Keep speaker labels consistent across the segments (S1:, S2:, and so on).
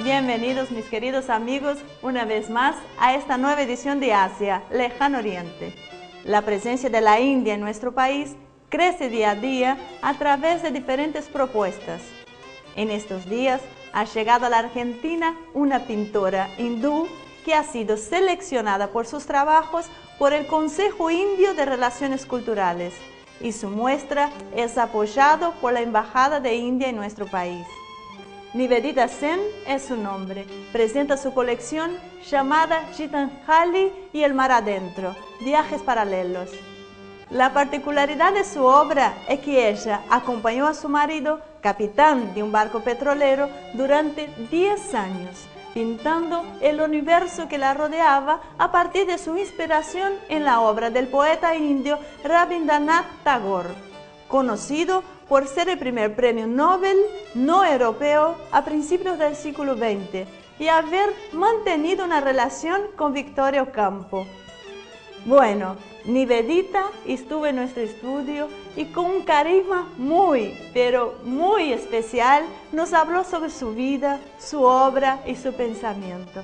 S1: Bienvenidos mis queridos amigos una vez más a esta nueva edición de Asia, Lejano Oriente. La presencia de la India en nuestro país crece día a día a través de diferentes propuestas. En estos días ha llegado a la Argentina una pintora hindú que ha sido seleccionada por sus trabajos por el Consejo Indio de Relaciones Culturales y su muestra es apoyado por la Embajada de India en nuestro país. Nibedita Sen es su nombre. Presenta su colección llamada Gitanjali y el mar adentro, viajes paralelos. La particularidad de su obra es que ella acompañó a su marido, capitán de un barco petrolero, durante 10 años, pintando el universo que la rodeaba a partir de su inspiración en la obra del poeta indio Rabindranath Tagore, conocido por ser el primer premio Nobel no europeo a principios del siglo XX y haber mantenido una relación con Victoria Ocampo. Bueno, Nibedita estuvo en nuestro estudio y con un carisma muy, pero muy especial nos habló sobre su vida, su obra y su pensamiento.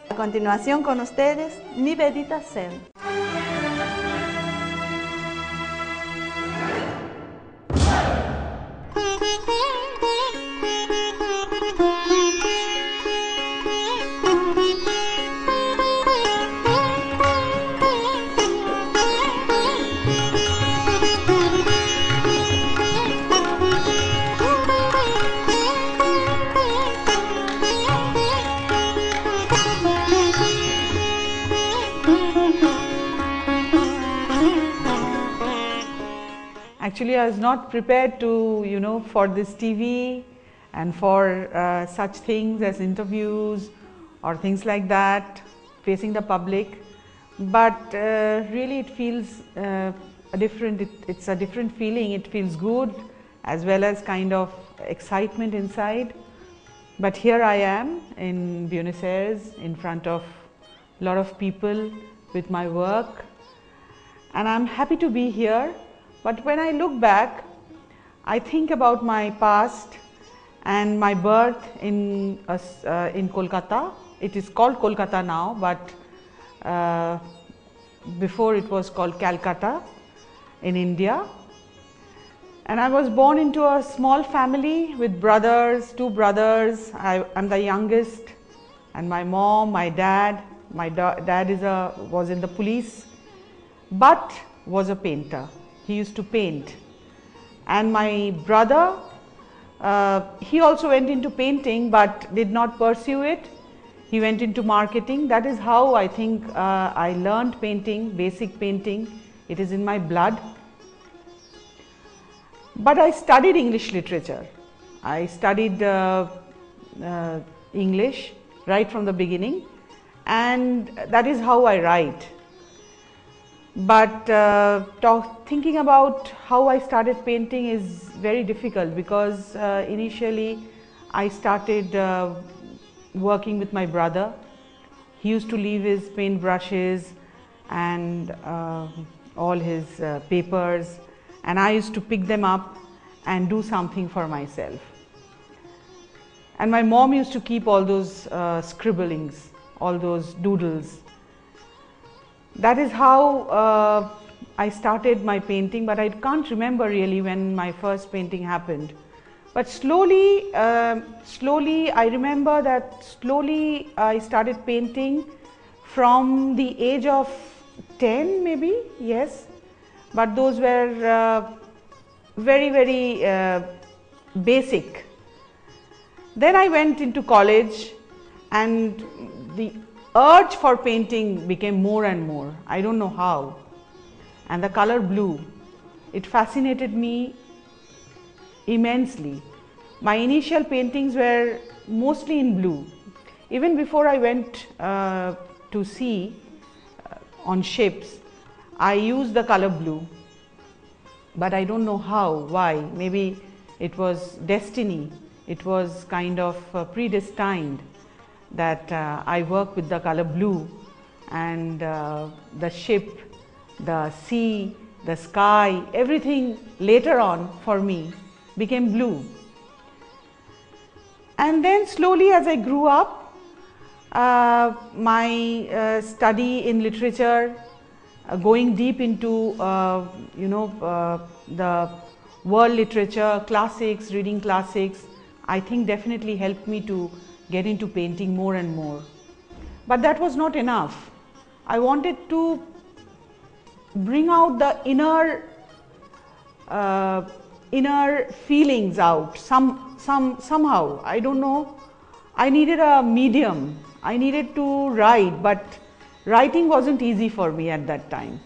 S1: A continuación con ustedes, Nibedita Sen.
S2: Actually, I was not prepared to, for this TV and for such things as interviews or things like that, facing the public. But really it feels it's a different feeling. It feels good as well as kind of excitement inside. But here I am in Buenos Aires in front of a lot of people with my work. And I'm happy to be here. But when I look back, I think about my past and my birth in Kolkata. It is called Kolkata now, but before it was called Calcutta in India. And I was born into a small family with brothers, 2 brothers. I'm the youngest, and my mom, my dad. My dad was in the police, but was a painter. He used to paint. And my brother, he also went into painting but did not pursue it. He went into marketing. That is how I think I learned painting, basic painting. It is in my blood. But I studied English literature. I studied English right from the beginning, and that is how I write. But thinking about how I started painting is very difficult because initially I started working with my brother. He used to leave his paint brushes and all his papers, and I used to pick them up and do something for myself. And my mom used to keep all those scribblings, all those doodles. That is how I started my painting, but I can't remember really when my first painting happened. But slowly I remember that slowly I started painting from the age of 10 maybe, yes, but those were very basic. Then I went into college and the urge for painting became more and more. I don't know how. And the color blue, it fascinated me immensely. My initial paintings were mostly in blue. Even before I went to sea on ships, I used the color blue. But I don't know how, why. Maybe it was destiny. It was kind of predestined that I work with the color blue, and the ship, the sea, the sky, everything later on for me became blue. And then slowly as I grew up, my study in literature, going deep into the world literature, classics, reading classics, I think definitely helped me to get into painting more and more. But that was not enough. I wanted to bring out the inner feelings out somehow. I don't know. I needed a medium. I needed to write, but writing wasn't easy for me at that time.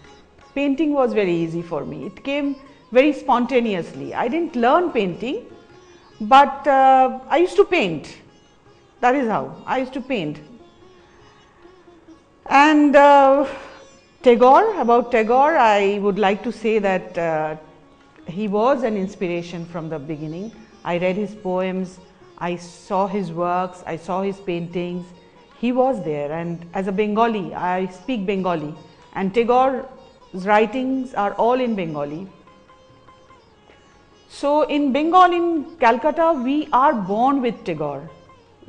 S2: Painting was very easy for me. It came very spontaneously. I didn't learn painting, but I used to paint. That is how I used to paint. And about Tagore, I would like to say that he was an inspiration from the beginning. I read his poems, I saw his works, I saw his paintings. He was there, and as a Bengali, I speak Bengali, and Tagore's writings are all in Bengali. So in Bengal, in Calcutta, we are born with Tagore.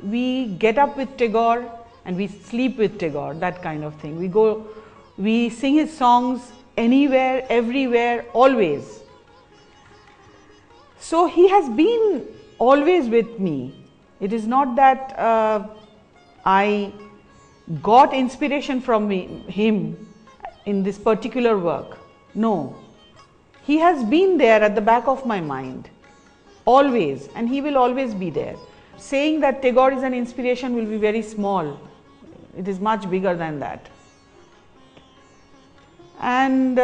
S2: We get up with Tagore and we sleep with Tagore, that kind of thing. We sing his songs anywhere, everywhere, always. So he has been always with me. It is not that I got inspiration from him in this particular work. No. He has been there at the back of my mind, always, and he will always be there. Saying that Tagore is an inspiration will be very small. It is much bigger than that. And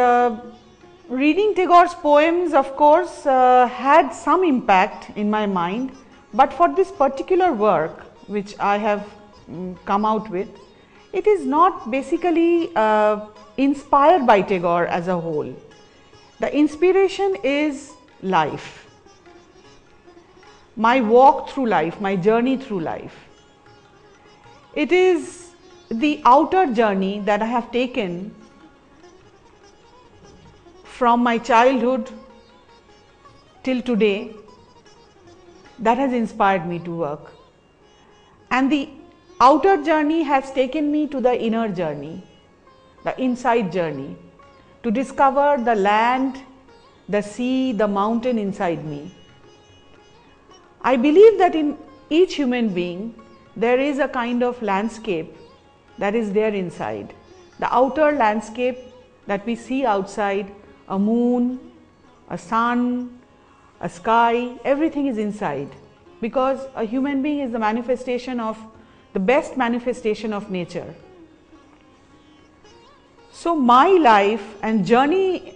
S2: reading Tagore's poems, of course, had some impact in my mind, but for this particular work, which I have come out with, it is not basically inspired by Tagore as a whole. The inspiration is life, my walk through life, my journey through life. It is the outer journey that I have taken from my childhood till today that has inspired me to work. And the outer journey has taken me to the inner journey, the inside journey, to discover the land, the sea, the mountain inside me. I believe that in each human being there is a kind of landscape that is there inside. The outer landscape that we see outside, a moon, a sun, a sky, everything is inside, because a human being is the manifestation of, the best manifestation of nature. So my life and journey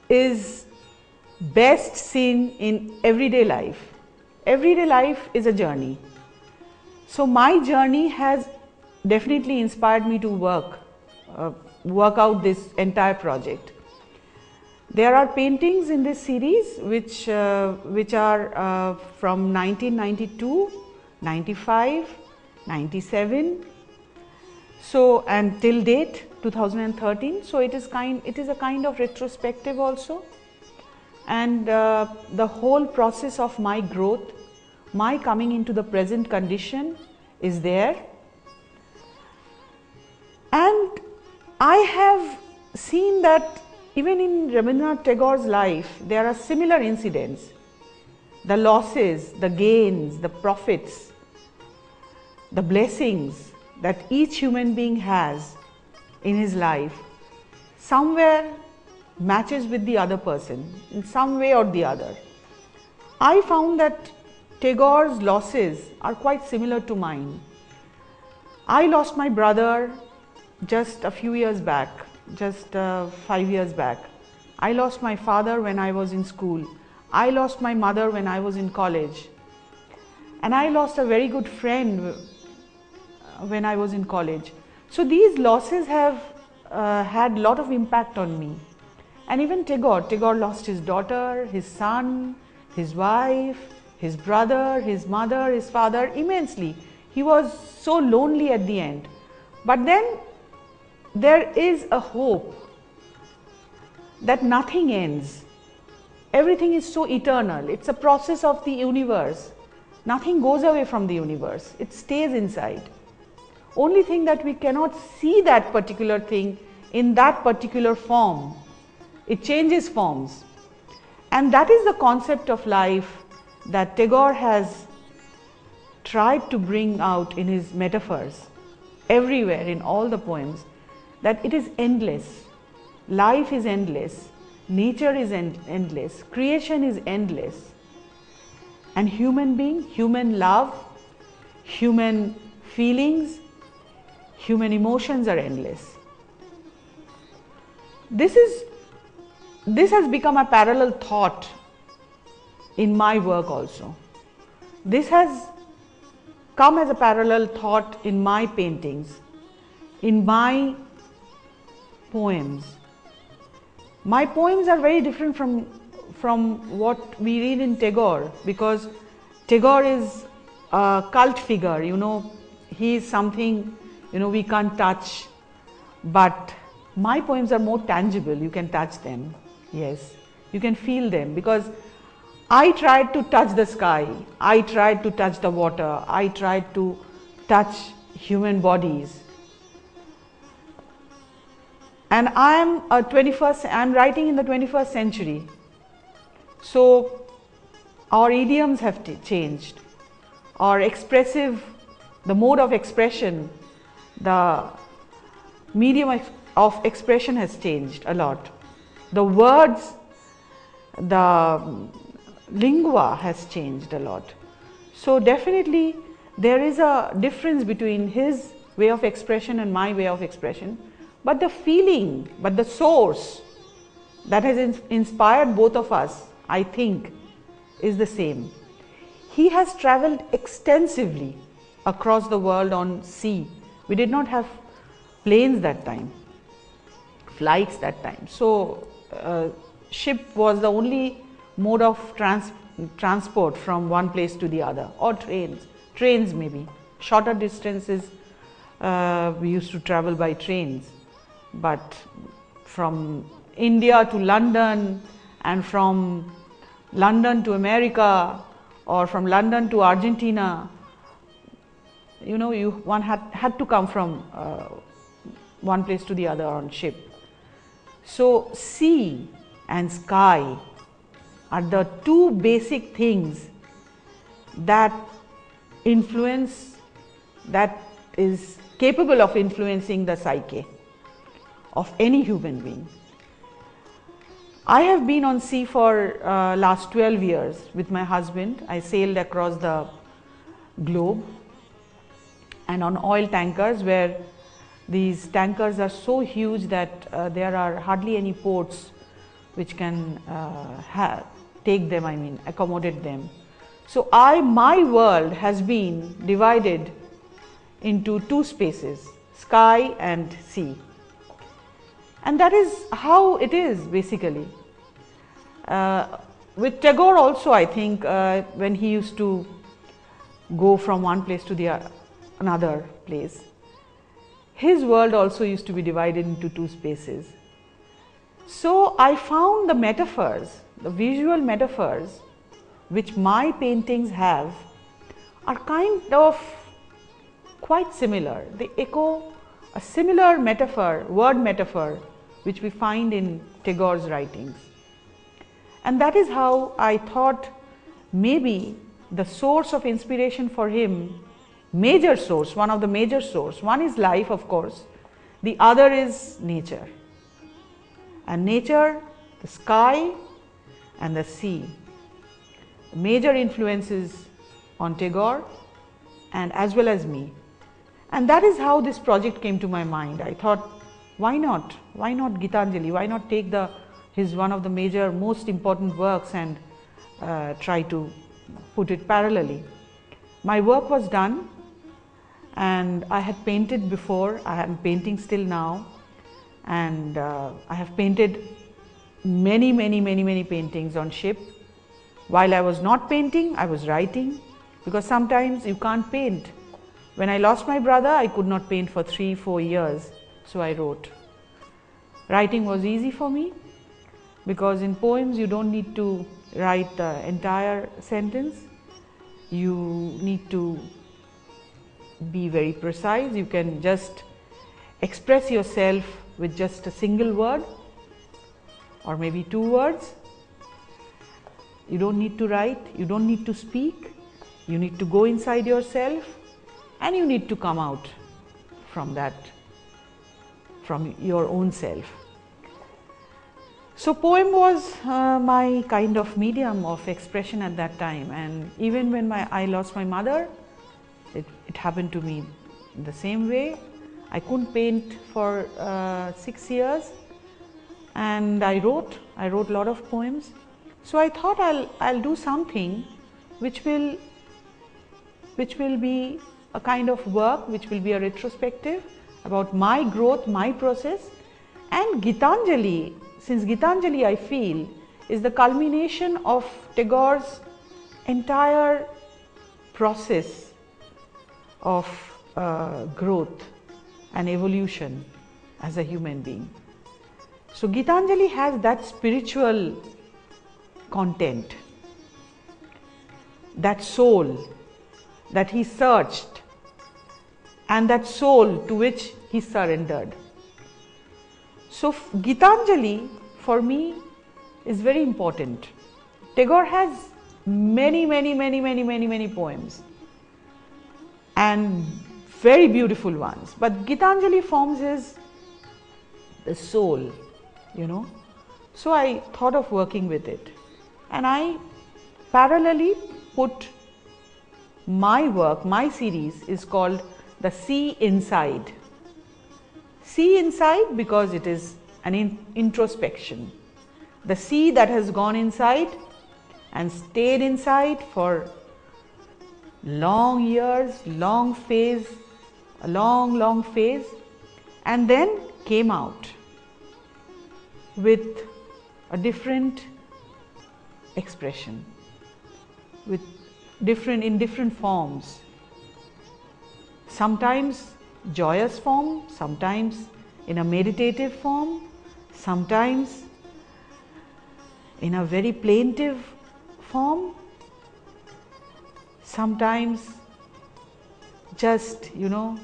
S2: is best seen in everyday life. Everyday life is a journey. So my journey has definitely inspired me to work out this entire project. There are paintings in this series which are from 1992, 95, 97, so and till date 2013. So it is a kind of retrospective also, and the whole process of my growth, my coming into the present condition is there. And I have seen that even in Rabindranath Tagore's life, there are similar incidents. The losses, the gains, the profits, the blessings that each human being has in his life somewhere matches with the other person in some way or the other. I found that Tagore's losses are quite similar to mine. I lost my brother just a few years back, just 5 years back. I lost my father when I was in school. I lost my mother when I was in college. And I lost a very good friend when I was in college. So these losses have had a lot of impact on me. And even Tagore lost his daughter, his son, his wife, his brother, his mother, his father immensely. He was so lonely at the end. But then there is a hope that nothing ends. Everything is so eternal. It's a process of the universe. Nothing goes away from the universe. It stays inside. Only thing that we cannot see that particular thing in that particular form. It changes forms. And that is the concept of life that Tagore has tried to bring out in his metaphors everywhere in all the poems, that it is endless. Life is endless. Nature is endless. Creation is endless. And human being, human love, human feelings, human emotions are endless. This has become a parallel thought in my work also. This has come as a parallel thought in my paintings, in my poems. My poems are very different from what we read in Tagore, because Tagore is a cult figure, he is something, we can't touch. But my poems are more tangible, you can touch them, yes, you can feel them, because I tried to touch the sky, I tried to touch the water, I tried to touch human bodies. And I'm writing in the 21st century. So our idioms have changed. Our the mode of expression, the medium of expression has changed a lot. The words, the lingua has changed a lot. So definitely there is a difference between his way of expression and my way of expression. But the feeling, but the source that has inspired both of us, I think, is the same. He has traveled extensively across the world on sea. We did not have planes that time, flights that time. So ship was the only mode of transport from one place to the other, or trains maybe. Shorter distances we used to travel by trains. But from India to London, and from London to America, or from London to Argentina, one had to come from one place to the other on ship. So sea and sky are the two basic things that is capable of influencing the psyche of any human being. I have been on sea for last 12 years with my husband. I sailed across the globe and on oil tankers, where these tankers are so huge that there are hardly any ports which can take them, accommodate them. So my world has been divided into two spaces, sky and sea. And that is how it is basically. With Tagore also, I think, when he used to go from one place to another place, his world also used to be divided into two spaces. So I found the metaphors, the visual metaphors which my paintings have are kind of quite similar. They echo a similar metaphor, word metaphor, which we find in Tagore's writings. And that is how I thought maybe the source of inspiration for him, major source, one of the major source, one is life of course, the other is nature. and nature, the sky and the sea. Major influences on Tagore and as well as me. And that is how this project came to my mind. I thought, why not? Why not Gitanjali? Why not take his one of the major, most important works and try to put it parallelly? My work was done and I had painted before. I am painting still now, and I have painted many paintings on ship. While I was not painting, I was writing, because sometimes you can't paint. When I lost my brother, I could not paint for 3-4 years, so I wrote. Writing was easy for me, because in poems you don't need to write the entire sentence. You need to be very precise. You can just express yourself with just a single word or maybe 2 words. You don't need to write, you don't need to speak. You need to go inside yourself and you need to come out from that, from your own self. So poem was my kind of medium of expression at that time, and even when I lost my mother, it happened to me the same way. I couldn't paint for 6 years, and I wrote a lot of poems. So I thought I'll do something which will be a kind of work, which will be a retrospective about my growth, my process. And Gitanjali, since Gitanjali I feel is the culmination of Tagore's entire process of growth and evolution as a human being. So Gitanjali has that spiritual content, that soul that he searched and that soul to which he surrendered. So Gitanjali for me is very important. Tagore has many poems and very beautiful ones, but Gitanjali forms the soul, you know. So I thought of working with it, and I parallelly put my work, my series is called the See Inside. See inside because it is an introspection. The sea that has gone inside and stayed inside for long years, long phase, a long phase, and then came out with a different expression, with in different forms. Sometimes joyous form, sometimes in a meditative form, sometimes in a very plaintive form, sometimes just, you know,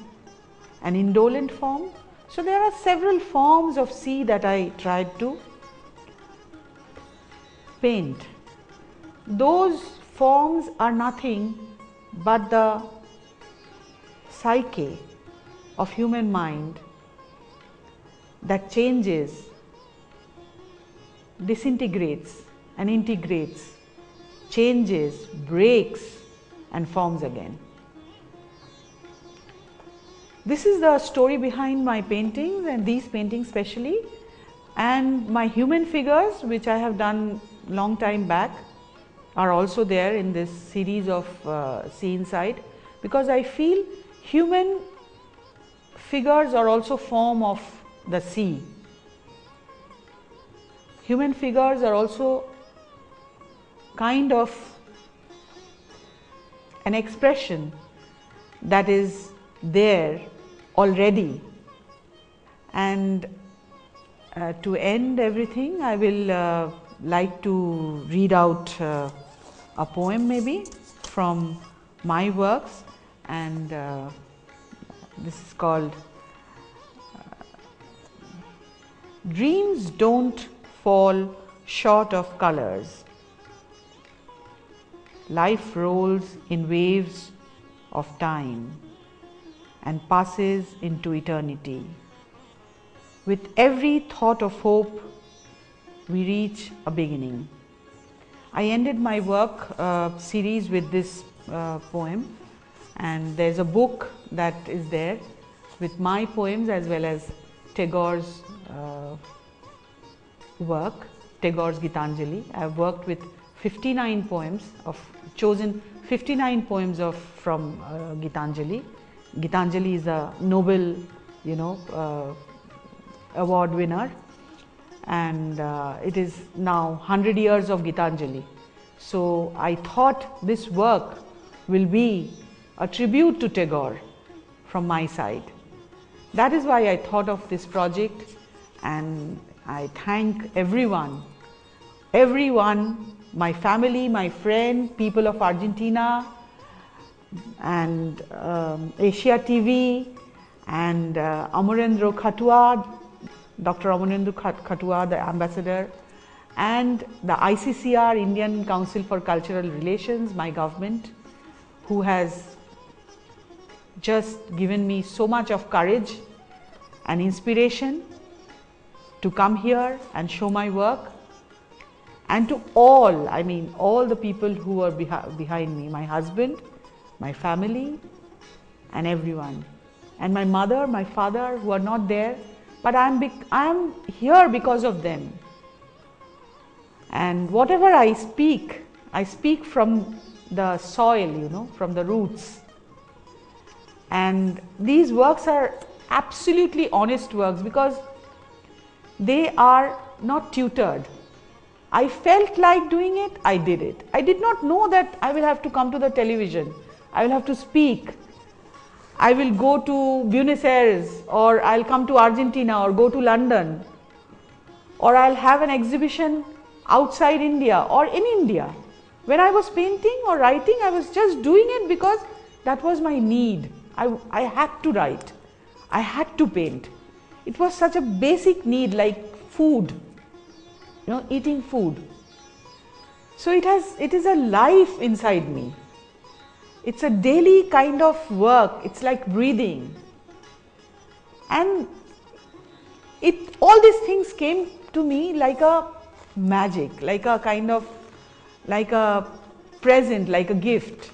S2: an indolent form. So there are several forms of sea that I tried to paint. Those forms are nothing but the psyche of human mind that changes, disintegrates and integrates, changes, breaks and forms again. This is the story behind my paintings, and these paintings specially, and my human figures which I have done long time back are also there in this series of See Inside, because I feel human figures are also form of the sea. Human figures are also kind of an expression that is there already. And to end everything, I will like to read out a poem maybe from my works, and this is called Dreams Don't Fall Short of Colors. Life rolls in waves of time and passes into eternity. With every thought of hope we reach a beginning. I ended my work series with this poem, and there's a book that is there with my poems as well as Tagore's work, Tagore's Gitanjali. I have worked with 59 poems, chosen 59 poems from Gitanjali. Gitanjali is a Nobel, award winner, and it is now 100 years of Gitanjali. So I thought this work will be a tribute to Tagore from my side. That is why I thought of this project, and I thank everyone, my family, my friend, people of Argentina, and Asia TV, and Amarendra Khatua, Dr. Amarendra Khatua, the ambassador, and the ICCR, Indian Council for Cultural Relations, my government, who has just given me so much of courage and inspiration to come here and show my work. And to all, all the people who are behind me, my husband, my family, and everyone. And my mother, my father, who are not there, but I am here because of them. And whatever I speak from the soil, from the roots. And these works are absolutely honest works because they are not tutored. I felt like doing it, I did it. I did not know that I will have to come to the television, I will have to speak, I will go to Buenos Aires, or I'll come to Argentina, or go to London, or I'll have an exhibition outside India or in India. When I was painting or writing, I was just doing it because that was my need. I had to write, I had to paint. It was such a basic need like food. Eating food. So it is a life inside me. It's a daily kind of work. It's like breathing. And all these things came to me like a magic, like a present, like a gift,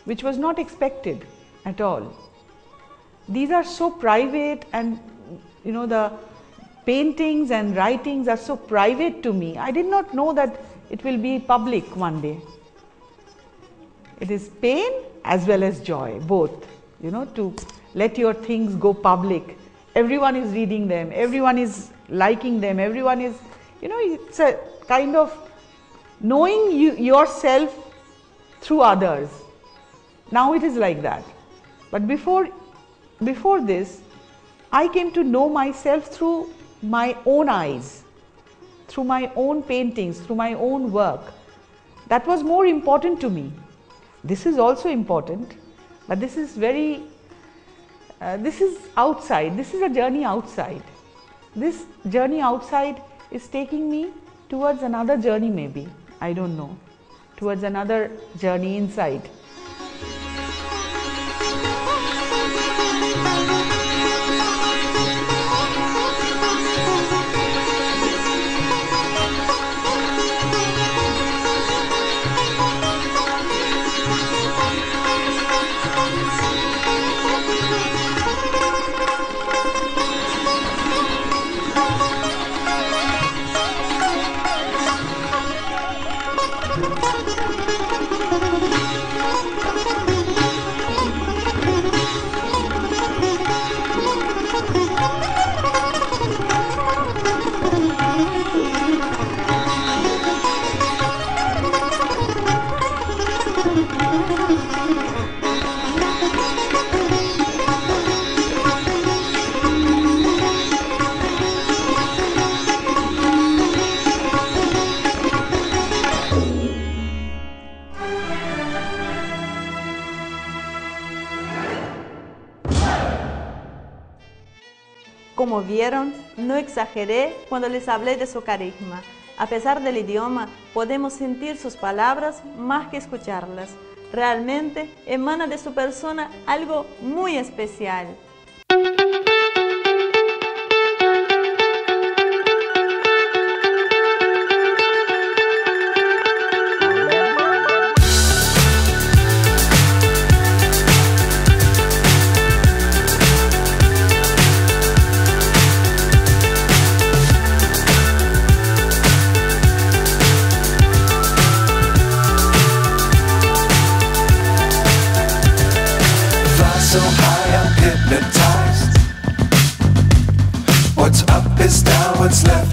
S2: which was not expected at all. These are so private, and the paintings and writings are so private to me. I did not know that it will be public one day. It is pain as well as joy, both, to let your things go public. Everyone is reading them, everyone is liking them, everyone is, it's a kind of knowing yourself through others. Now it is like that. But before this, I came to know myself through my own eyes, through my own paintings, through my own work. That was more important to me. This is also important, but this is this is outside. This is a journey outside. This journey outside is taking me towards another journey, maybe, I don't know, towards another journey inside.
S1: Como vieron, no exageré cuando les hablé de su carisma. A pesar del idioma, podemos sentir sus palabras más que escucharlas. Realmente emana de su persona algo muy especial.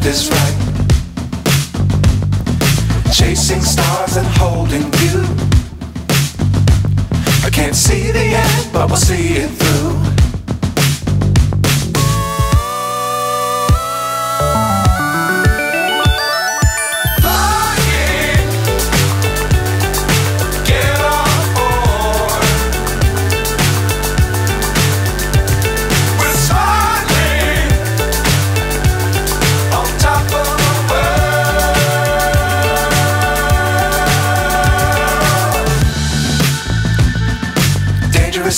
S3: just is right. Chasing stars and holding you. I can't see the end, but we'll see it through.